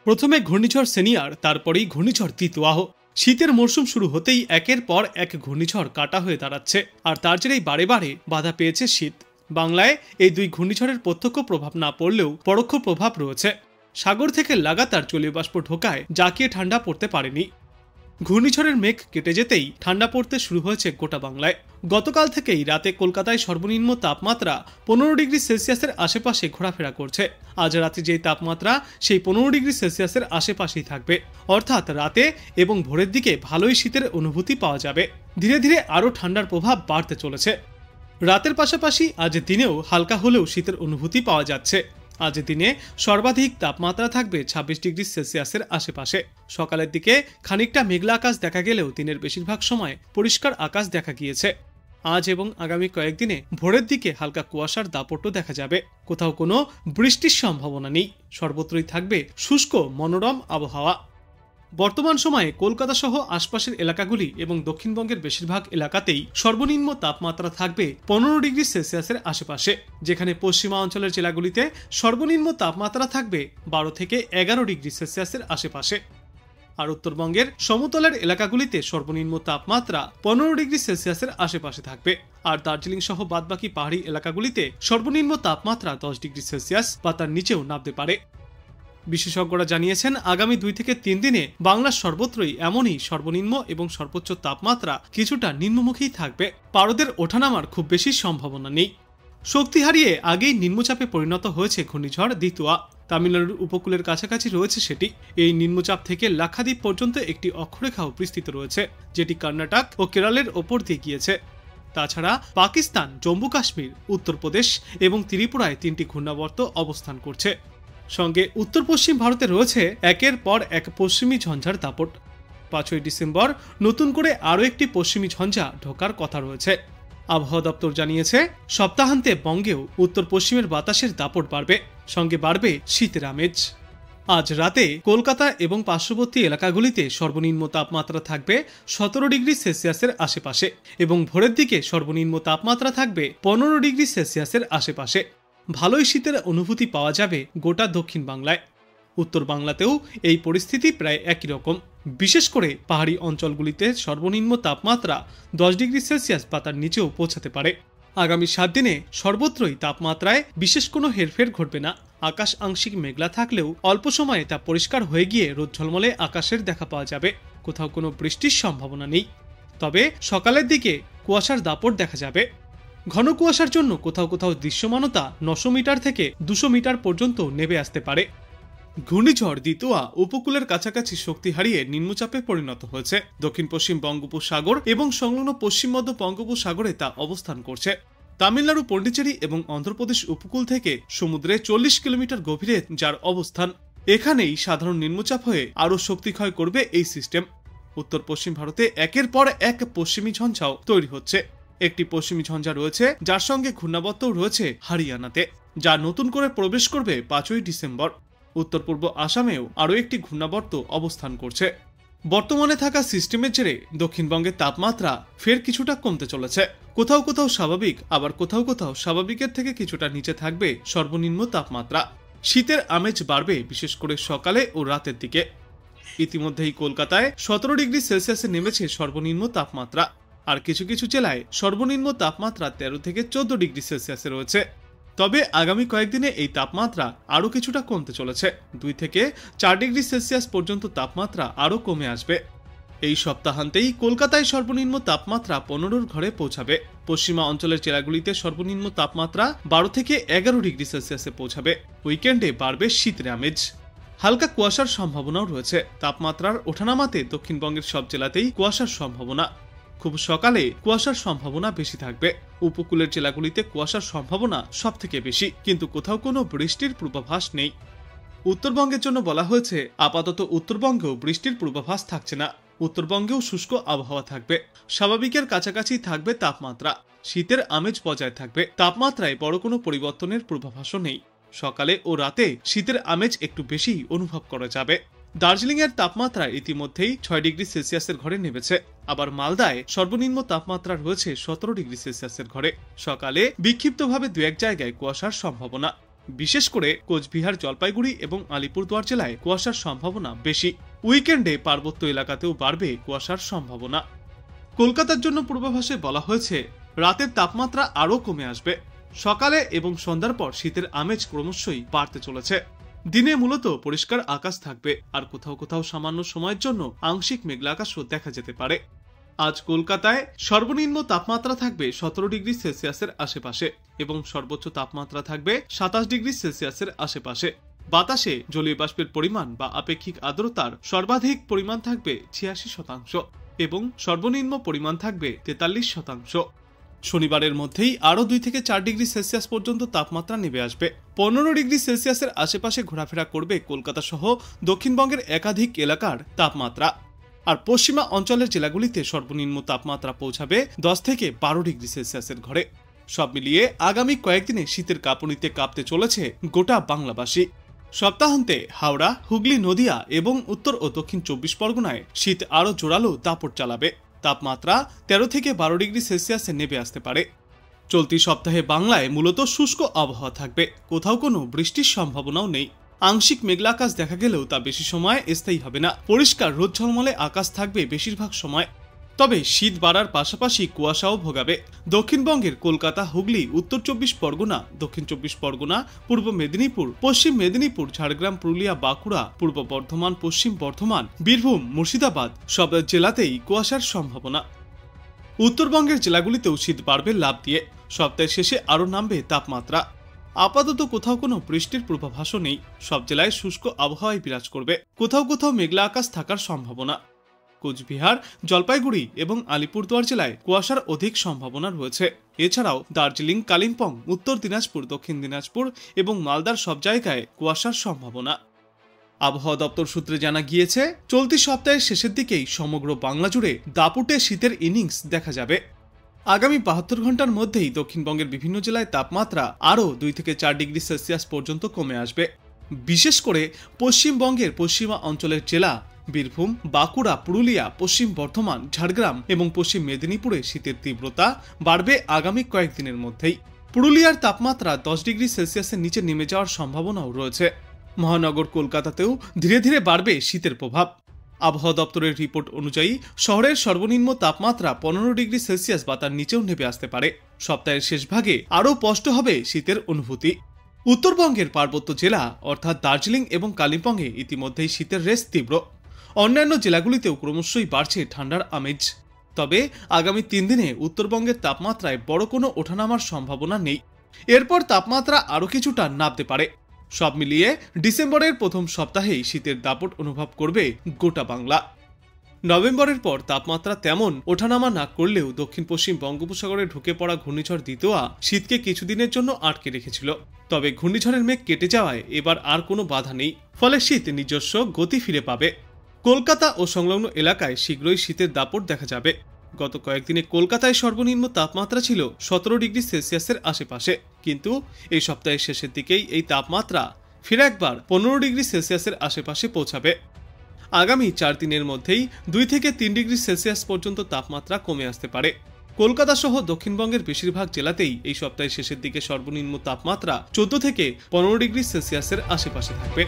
প্রথমে ঘূর্ণিঝড় সেনিয়ার, তারপরেই ঘূর্ণিঝড় তিতওয়াহ। শীতের মরশুম শুরু হতেই একের পর এক ঘূর্ণিঝড় কাটা হয়ে দাঁড়াচ্ছে, আর তার জেরেই বারে বারে বাধা পেয়েছে শীত। বাংলায় এই দুই ঘূর্ণিঝড়ের প্রত্যক্ষ প্রভাব না পড়লেও পরোক্ষ প্রভাব রয়েছে। সাগর থেকে লাগাতার জলীয় বাষ্প ঢোকায় জাঁকিয়ে ঠান্ডা পড়তে পারেনি। ঘূর্ণিঝড়ের মেঘ কেটে যেতেই ঠান্ডা পড়তে শুরু হয়েছে গোটা বাংলায়। গতকাল থেকেই রাতে কলকাতায় সর্বনিম্ন তাপমাত্রা 15 ডিগ্রি সেলসিয়াসের আশেপাশে ঘোরাফেরা করছে। আজ রাতে যেই তাপমাত্রা সেই 15 ডিগ্রি সেলসিয়াসের আশেপাশেই থাকবে, অর্থাৎ রাতে এবং ভোরের দিকে ভালোই শীতের অনুভূতি পাওয়া যাবে। ধীরে ধীরে আরও ঠান্ডার প্রভাব বাড়তে চলেছে। রাতের পাশাপাশি আজ দিনেও হালকা হলেও শীতের অনুভূতি পাওয়া যাচ্ছে। আজ দিনে সর্বাধিক তাপমাত্রা থাকবে 26 ডিগ্রি সেলসিয়াসের আশেপাশে। সকালের দিকে খানিকটা মেঘলা আকাশ দেখা গেলেও দিনের বেশিরভাগ সময় পরিষ্কার আকাশ দেখা গিয়েছে। আজ এবং আগামী কয়েকদিনে ভোরের দিকে হালকা কুয়াশার দাপটও দেখা যাবে। কোথাও কোনো বৃষ্টির সম্ভাবনা নেই। সর্বত্রই থাকবে শুষ্ক মনোরম আবহাওয়া। বর্তমান সময়ে কলকাতা সহ আশপাশের এলাকাগুলি এবং দক্ষিণবঙ্গের বেশিরভাগ এলাকাতেই সর্বনিম্ন তাপমাত্রা থাকবে 15 ডিগ্রি সেলসিয়াসের আশেপাশে, যেখানে পশ্চিমা অঞ্চলের জেলাগুলিতে সর্বনিম্ন তাপমাত্রা থাকবে 12 থেকে 11 ডিগ্রি সেলসিয়াসের আশেপাশে। আর উত্তরবঙ্গের সমতলের এলাকাগুলিতে সর্বনিম্ন তাপমাত্রা 15 ডিগ্রি সেলসিয়াসের আশেপাশে থাকবে। আর দার্জিলিং সহ বাদবাকি পাহাড়ি এলাকাগুলিতে সর্বনিম্ন তাপমাত্রা 10 ডিগ্রি সেলসিয়াস বা তার নিচেও নামতে পারে। বিশেষজ্ঞরা জানিয়েছেন, আগামী 2 থেকে 3 দিনে বাংলার সর্বত্রই এমনই সর্বনিম্ন এবং সর্বোচ্চ তাপমাত্রা কিছুটা নিম্নমুখী থাকবে। পারদের ওঠানামার খুব বেশি সম্ভাবনা নেই। শক্তি হারিয়ে আগেই নিম্নচাপে পরিণত হয়েছে ঘূর্ণিঝড় দিতওয়া। তামিলনাড়ুর উপকূলের কাছাকাছি রয়েছে সেটি। এই নিম্নচাপ থেকে লাক্ষাদ্বীপ পর্যন্ত একটি অক্ষরেখাও বিস্তৃত রয়েছে, যেটি কর্ণাটক ও কেরলের ওপর দিয়ে গিয়েছে। তাছাড়া পাকিস্তান, জম্মু কাশ্মীর, উত্তরপ্রদেশ এবং ত্রিপুরায় 3টি ঘূর্ণাবর্ত অবস্থান করছে। সঙ্গে উত্তর পশ্চিম ভারতে রয়েছে একের পর এক পশ্চিমী ঝঞ্ঝার দাপট। 5ই ডিসেম্বর নতুন করে আরও একটি পশ্চিমী ঝঞ্ঝা ঢোকার কথা রয়েছে। আবহাওয়া দপ্তর জানিয়েছে, সপ্তাহান্তে বঙ্গেও উত্তর পশ্চিমের বাতাসের দাপট বাড়বে, সঙ্গে বাড়বে শীতের আমেজ। আজ রাতে কলকাতা এবং পার্শ্ববর্তী এলাকাগুলিতে সর্বনিম্ন তাপমাত্রা থাকবে 17 ডিগ্রি সেলসিয়াসের আশেপাশে এবং ভোরের দিকে সর্বনিম্ন তাপমাত্রা থাকবে 15 ডিগ্রি সেলসিয়াসের আশেপাশে। ভালোই শীতের অনুভূতি পাওয়া যাবে গোটা দক্ষিণ বাংলায়। উত্তর বাংলাতেও এই পরিস্থিতি প্রায় একই রকম। বিশেষ করে পাহাড়ি অঞ্চলগুলিতে সর্বনিম্ন তাপমাত্রা 10 ডিগ্রি সেলসিয়াস বা তার নিচেও পৌঁছাতে পারে। আগামী 7 দিনে সর্বত্রই তাপমাত্রায় বিশেষ কোনো হেরফের ঘটবে না। আকাশ আংশিক মেঘলা থাকলেও অল্প সময়ে তা পরিষ্কার হয়ে গিয়ে রোদ ঝলমলে আকাশের দেখা পাওয়া যাবে। কোথাও কোনো বৃষ্টির সম্ভাবনা নেই। তবে সকালের দিকে কুয়াশার দাপট দেখা যাবে। ঘন কুয়াশার জন্য কোথাও কোথাও দৃশ্যমানতা 900 মিটার থেকে 200 মিটার পর্যন্ত নেমে আসতে পারে। ঘূর্ণিঝড় দিতওয়া উপকূলের কাছাকাছি শক্তি হারিয়ে নিম্নচাপে পরিণত হয়েছে। দক্ষিণ পশ্চিম বঙ্গোপসাগর এবং সংলগ্ন পশ্চিম মধ্য বঙ্গোপসাগরে তা অবস্থান করছে। তামিলনাড়ু, পন্ডিচেরি এবং অন্ধ্রপ্রদেশ উপকূল থেকে সমুদ্রে 40 কিলোমিটার গভীরে যার অবস্থান। এখানেই সাধারণ নিম্নচাপ হয়ে আরও শক্তি ক্ষয় করবে এই সিস্টেম। উত্তর পশ্চিম ভারতে একের পর এক পশ্চিমী ঝঞ্ঝাও তৈরি হচ্ছে। একটি পশ্চিমী ঝঞ্ঝা রয়েছে যার সঙ্গে ঘূর্ণাবর্তও রয়েছে হরিয়ানাতে, যা নতুন করে প্রবেশ করবে 5ই ডিসেম্বর। উত্তর পূর্ব আসামেও আরও একটি ঘূর্ণাবর্ত অবস্থান করছে। বর্তমানে থাকা সিস্টেমের জেরে দক্ষিণবঙ্গের তাপমাত্রা ফের কিছুটা কমতে চলেছে। কোথাও কোথাও স্বাভাবিক, আবার কোথাও কোথাও স্বাভাবিকের থেকে কিছুটা নিচে থাকবে সর্বনিম্ন তাপমাত্রা। শীতের আমেজ বাড়বে বিশেষ করে সকালে ও রাতের দিকে। ইতিমধ্যেই কলকাতায় 17 ডিগ্রি সেলসিয়াসে নেমেছে সর্বনিম্ন তাপমাত্রা। আর কিছু কিছু জেলায় সর্বনিম্ন তাপমাত্রা 13 থেকে 14 ডিগ্রি সেলসিয়াসে রয়েছে। তবে আগামী কয়েকদিনে এই তাপমাত্রা আরও কিছুটা কমতে চলেছে। 2 থেকে 4 ডিগ্রি সেলসিয়াস পর্যন্ত তাপমাত্রা আরও কমে আসবে। এই সপ্তাহান্তেই কলকাতায় সর্বনিম্ন তাপমাত্রা 15-র ঘরে পৌঁছাবে। পশ্চিমা অঞ্চলের জেলাগুলিতে সর্বনিম্ন তাপমাত্রা 12 থেকে 11 ডিগ্রি সেলসিয়াসে পৌঁছাবে। উইকেন্ডে বাড়বে শীতের আমেজ। হালকা কুয়াশার সম্ভাবনাও রয়েছে। তাপমাত্রার ওঠানামাতে দক্ষিণবঙ্গের সব জেলাতেই কুয়াশার সম্ভাবনা। খুব সকালে কুয়াশার সম্ভাবনা বেশি থাকবে। উপকূলের জেলাগুলিতে কুয়াশার সম্ভাবনা সব থেকে বেশি, কিন্তু কোথাও কোনো বৃষ্টির পূর্বাভাস নেই। উত্তরবঙ্গের জন্য বলা হয়েছে, আপাতত উত্তরবঙ্গেও বৃষ্টির পূর্বাভাস থাকছে না। উত্তরবঙ্গেও শুষ্ক আবহাওয়া থাকবে। স্বাভাবিকের কাছাকাছি থাকবে তাপমাত্রা। শীতের আমেজ বজায় থাকবে। তাপমাত্রায় বড় কোনো পরিবর্তনের পূর্বাভাসও নেই। সকালে ও রাতে শীতের আমেজ একটু বেশি অনুভব করা যাবে। দার্জিলিং এর তাপমাত্রা ইতিমধ্যেই 6 ডিগ্রি সেলসিয়াসের ঘরে নেমেছে। আবার মালদায় সর্বনিম্ন তাপমাত্রা রয়েছে 17 ডিগ্রি সেলসিয়াসের ঘরে। সকালে বিক্ষিপ্তভাবে 2-1 জায়গায় কুয়াশার সম্ভাবনা। বিশেষ করে কোচবিহার, জলপাইগুড়ি এবং আলিপুরদুয়ার জেলায় কুয়াশার সম্ভাবনা বেশি। উইকেন্ডে পার্বত্য এলাকাতেও বাড়বে কুয়াশার সম্ভাবনা। কলকাতার জন্য পূর্বাভাসে বলা হয়েছে রাতের তাপমাত্রা আরও কমে আসবে। সকালে এবং সন্ধ্যার পর শীতের আমেজ ক্রমশই বাড়তে চলেছে। দিনে মূলত পরিষ্কার আকাশ থাকবে, আর কোথাও কোথাও সামান্য সময়ের জন্য আংশিক মেঘলা আকাশও দেখা যেতে পারে। আজ কলকাতায় সর্বনিম্ন তাপমাত্রা থাকবে 17 ডিগ্রি সেলসিয়াসের আশেপাশে এবং সর্বোচ্চ তাপমাত্রা থাকবে 27 ডিগ্রি সেলসিয়াসের আশেপাশে। বাতাসে জলীয় বাষ্পের পরিমাণ বা আপেক্ষিক আর্দ্রতার সর্বাধিক পরিমাণ থাকবে 86% এবং সর্বনিম্ন পরিমাণ থাকবে 43%। শনিবারের মধ্যেই আরও 2 থেকে 4 ডিগ্রি সেলসিয়াস পর্যন্ত তাপমাত্রা নেমে আসবে। 15 ডিগ্রি সেলসিয়াসের আশেপাশে ঘোরাফেরা করবে কলকাতা সহ দক্ষিণবঙ্গের একাধিক এলাকার তাপমাত্রা। আর পশ্চিমা অঞ্চলের জেলাগুলিতে সর্বনিম্ন তাপমাত্রা পৌঁছাবে 10 থেকে 12 ডিগ্রি সেলসিয়াসের ঘরে। সব মিলিয়ে আগামী কয়েকদিনে শীতের কাঁপুনিতে কাঁপতে চলেছে গোটা বাংলাবাসী। সপ্তাহান্তে হাওড়া, হুগলি, নদিয়া এবং উত্তর ও দক্ষিণ 24 পরগনায় শীত আরও জোরালো দাপট চালাবে। তাপমাত্রা 13 থেকে 12 ডিগ্রি সেলসিয়াসে নেমে আসতে পারে। চলতি সপ্তাহে বাংলায় মূলত শুষ্ক আবহাওয়া থাকবে, কোথাও কোনো বৃষ্টির সম্ভাবনাও নেই। আংশিক মেঘলা আকাশ দেখা গেলেও তা বেশি সময় স্থায়ী হবে না। পরিষ্কার রোদ ঝলমলে আকাশ থাকবে বেশিরভাগ সময়। তবে শীত বাড়ার পাশাপাশি কুয়াশাও ভোগাবে। দক্ষিণবঙ্গের কলকাতা, হুগলি, উত্তর 24 পরগনা, দক্ষিণ 24 পরগনা, পূর্ব মেদিনীপুর, পশ্চিম মেদিনীপুর, ঝাড়গ্রাম, পুরুলিয়া, বাঁকুড়া, পূর্ব বর্ধমান, পশ্চিম বর্ধমান, বীরভূম, মুর্শিদাবাদ সব জেলাতেই কুয়াশার সম্ভাবনা। উত্তরবঙ্গের জেলাগুলিতেও শীত বাড়বে লাফ দিয়ে। সপ্তাহের শেষে আরও নামবে তাপমাত্রা। আপাতত কোথাও কোনো বৃষ্টির পূর্বাভাসও নেই। সব জেলায় শুষ্ক আবহাওয়ায় বিরাজ করবে, কোথাও কোথাও মেঘলা আকাশ থাকার সম্ভাবনা। কোচবিহার, জলপাইগুড়ি এবং আলিপুরদুয়ার জেলায় কুয়াশার অধিক সম্ভাবনা রয়েছে। এছাড়াও দার্জিলিং, কালিম্পং, উত্তর দিনাজপুর, দক্ষিণ দিনাজপুর এবং মালদার সব জায়গায় কুয়াশার সম্ভাবনা। আবহাওয়া দপ্তর সূত্রে জানা গিয়েছে চলতি সপ্তাহের শেষের দিকেই সমগ্র বাংলা জুড়ে দাপুটে শীতের ইনিংস দেখা যাবে। আগামী 72 ঘন্টার মধ্যেই দক্ষিণবঙ্গের বিভিন্ন জেলায় তাপমাত্রা আরও 2 থেকে 4 ডিগ্রি সেলসিয়াস পর্যন্ত কমে আসবে। বিশেষ করে পশ্চিমবঙ্গের পশ্চিমা অঞ্চলের জেলা বীরভূম, বাঁকুড়া, পুরুলিয়া, পশ্চিম বর্ধমান, ঝাড়গ্রাম এবং পশ্চিম মেদিনীপুরে শীতের তীব্রতা বাড়বে আগামী কয়েকদিনের মধ্যেই। পুরুলিয়ার তাপমাত্রা 10 ডিগ্রি সেলসিয়াসের নিচে নেমে যাওয়ার সম্ভাবনাও রয়েছে। মহানগর কলকাতাতেও ধীরে ধীরে বাড়বে শীতের প্রভাব। আবহাওয়া দপ্তরের রিপোর্ট অনুযায়ী শহরের সর্বনিম্ন তাপমাত্রা 15 ডিগ্রি সেলসিয়াস বা তার নিচেও নেমে আসতে পারে। সপ্তাহের শেষ ভাগে আরও স্পষ্ট হবে শীতের অনুভূতি। উত্তরবঙ্গের পার্বত্য জেলা অর্থাৎ দার্জিলিং এবং কালিম্পংয়ে ইতিমধ্যেই শীতের রেশ তীব্র। অন্যান্য জেলাগুলিতেও ক্রমশই বাড়ছে ঠান্ডার আমেজ। তবে আগামী 3 দিনে উত্তরবঙ্গের তাপমাত্রায় বড় কোনো ওঠানামার সম্ভাবনা নেই। এরপর তাপমাত্রা আরও কিছুটা নামতে পারে। সব মিলিয়ে ডিসেম্বরের প্রথম সপ্তাহেই শীতের দাপট অনুভব করবে গোটা বাংলা। নভেম্বরের পর তাপমাত্রা তেমন ওঠানামা না করলেও দক্ষিণ পশ্চিম বঙ্গোপসাগরে ঢুকে পড়া ঘূর্ণিঝড় দিতোয়া শীতকে কিছুদিনের জন্য আটকে রেখেছিল। তবে ঘূর্ণিঝড়ের মেঘ কেটে যাওয়ায় এবার আর কোনো বাধা নেই, ফলে শীত নিজস্ব গতি ফিরে পাবে। কলকাতা ও সংলগ্ন এলাকায় শীঘ্রই শীতের দাপট দেখা যাবে। গত কয়েকদিনে কলকাতায় সর্বনিম্ন তাপমাত্রা ছিল 17 ডিগ্রি সেলসিয়াসের আশেপাশে, কিন্তু এই সপ্তাহের শেষের দিকেই এই তাপমাত্রা ফিরে একবার 15 ডিগ্রি সেলসিয়াসের আশেপাশে পৌঁছাবে। আগামী 4 দিনের মধ্যেই 2 থেকে 3 ডিগ্রি সেলসিয়াস পর্যন্ত তাপমাত্রা কমে আসতে পারে। কলকাতা সহ দক্ষিণবঙ্গের বেশিরভাগ জেলাতেই এই সপ্তাহের শেষের দিকে সর্বনিম্ন তাপমাত্রা 14 থেকে 15 ডিগ্রি সেলসিয়াসের আশেপাশে থাকবে।